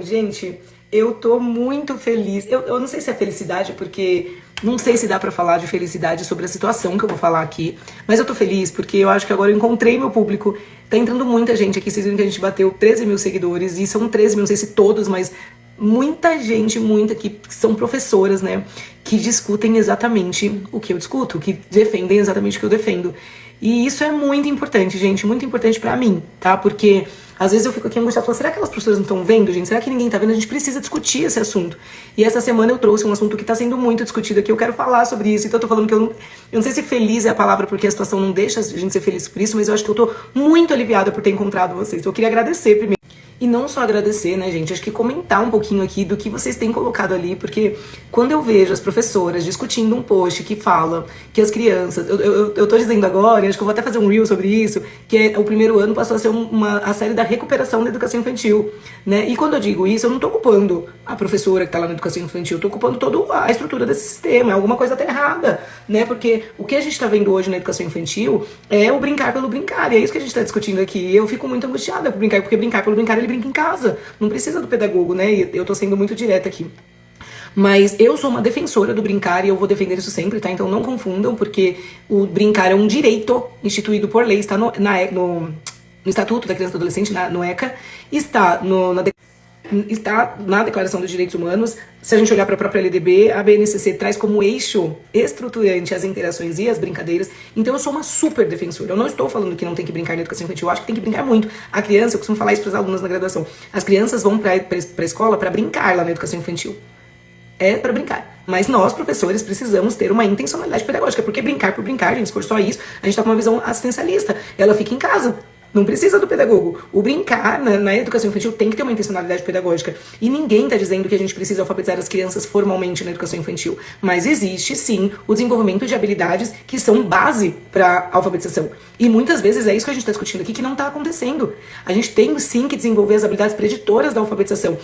gente, eu tô muito feliz. Eu não sei se é felicidade, porque não sei se dá pra falar de felicidade sobre a situação que eu vou falar aqui, mas eu tô feliz porque eu acho que agora eu encontrei meu público. Tá entrando muita gente aqui, vocês viram que a gente bateu 13 mil seguidores, e são 13 mil, não sei se todos, mas muita gente, que são professoras, né, que discutem exatamente o que eu discuto, que defendem exatamente o que eu defendo. E isso é muito importante, gente, muito importante pra mim, tá? Porque às vezes eu fico aqui angustiada, falando, será que as professoras não estão vendo, gente? Será que ninguém tá vendo? A gente precisa discutir esse assunto. E essa semana eu trouxe um assunto que tá sendo muito discutido aqui, eu quero falar sobre isso. Então eu tô falando que eu não sei se feliz é a palavra, porque a situação não deixa a gente ser feliz por isso, mas eu acho que eu tô muito aliviada por ter encontrado vocês. Então eu queria agradecer primeiro. E não só agradecer, né, gente? Acho que comentar um pouquinho aqui do que vocês têm colocado ali, porque quando eu vejo as professoras discutindo um post que fala que as crianças... Eu tô dizendo agora, acho que eu vou até fazer um reel sobre isso, que o primeiro ano passou a ser a série da recuperação da educação infantil, né? E quando eu digo isso, eu não tô culpando a professora que tá lá na educação infantil, eu tô culpando toda a estrutura desse sistema, alguma coisa tá errada, né? Porque o que a gente tá vendo hoje na educação infantil é o brincar pelo brincar, e é isso que a gente tá discutindo aqui. E eu fico muito angustiada por brincar, porque brincar pelo brincar ele brinca em casa, não precisa do pedagogo, né? E eu tô sendo muito direta aqui. Mas eu sou uma defensora do brincar e eu vou defender isso sempre, tá? Então não confundam, porque o brincar é um direito instituído por lei, está no Estatuto da Criança e do Adolescente, no ECA, está na Declaração dos Direitos Humanos. Se a gente olhar para a própria LDB, a BNCC traz como eixo estruturante as interações e as brincadeiras. Então eu sou uma super defensora. Eu não estou falando que não tem que brincar na educação infantil, eu acho que tem que brincar muito. A criança, eu costumo falar isso para as alunas na graduação, as crianças vão para a escola para brincar lá na educação infantil. É para brincar. Mas nós, professores, precisamos ter uma intencionalidade pedagógica, porque brincar por brincar, gente, se for só isso, a gente tá com uma visão assistencialista. Ela fica em casa. Não precisa do pedagogo. O brincar na educação infantil tem que ter uma intencionalidade pedagógica. E ninguém está dizendo que a gente precisa alfabetizar as crianças formalmente na educação infantil. Mas existe, sim, o desenvolvimento de habilidades que são base para alfabetização. E muitas vezes é isso que a gente está discutindo aqui, que não está acontecendo. A gente tem, sim, que desenvolver as habilidades preditoras da alfabetização.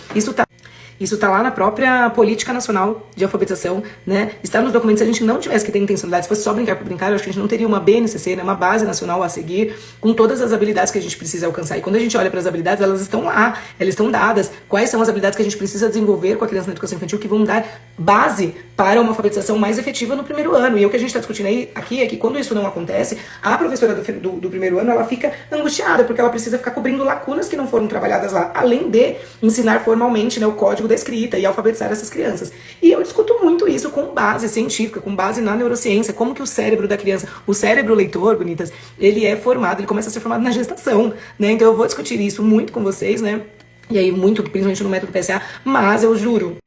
Isso tá lá na própria Política Nacional de Alfabetização, né? Está nos documentos. Se a gente não tivesse que ter intencionalidade, se fosse só brincar por brincar, eu acho que a gente não teria uma BNCC, né? Uma base nacional a seguir, com todas as habilidades que a gente precisa alcançar. E quando a gente olha para as habilidades, elas estão lá, elas estão dadas. Quais são as habilidades que a gente precisa desenvolver com a criança na educação infantil que vão dar base para uma alfabetização mais efetiva no primeiro ano? E o que a gente está discutindo aqui é que quando isso não acontece, a professora do primeiro ano, ela fica angustiada, porque ela precisa ficar cobrindo lacunas que não foram trabalhadas lá, além de ensinar formalmente, né, o código da escrita e alfabetizar essas crianças. E eu discuto muito isso com base científica, com base na neurociência, como que o cérebro da criança, o cérebro leitor, bonitas, ele é formado, ele começa a ser formado na gestação, né? Então eu vou discutir isso muito com vocês, né? E aí muito, principalmente no método PSA, mas eu juro,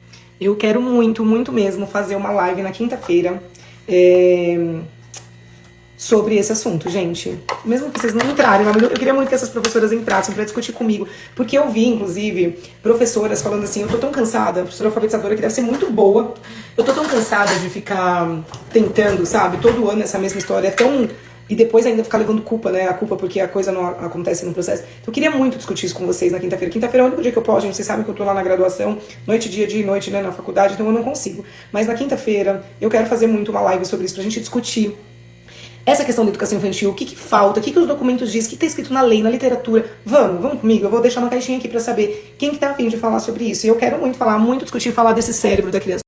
eu quero muito, muito mesmo fazer uma live na quinta-feira, sobre esse assunto, gente. Mesmo que vocês não entrarem, eu queria muito que essas professoras entrassem pra discutir comigo, porque eu vi, inclusive, professoras falando assim, eu tô tão cansada, professora alfabetizadora que deve ser muito boa, eu tô tão cansada de ficar tentando, sabe, todo ano essa mesma história, e depois ainda ficar levando culpa, né, a culpa porque a coisa não acontece no processo. Então eu queria muito discutir isso com vocês na quinta-feira. Quinta-feira é o único dia que eu posso, gente, vocês sabem que eu tô lá na graduação, noite, dia e noite, né, na faculdade, então eu não consigo. Mas na quinta-feira eu quero fazer muito uma live sobre isso, pra gente discutir essa questão da educação infantil, o que falta, o que os documentos dizem, o que está escrito na lei, na literatura. Vamos comigo, eu vou deixar uma caixinha aqui pra saber quem que tá a fim de falar sobre isso. E eu quero muito falar, muito discutir, falar desse cérebro da criança.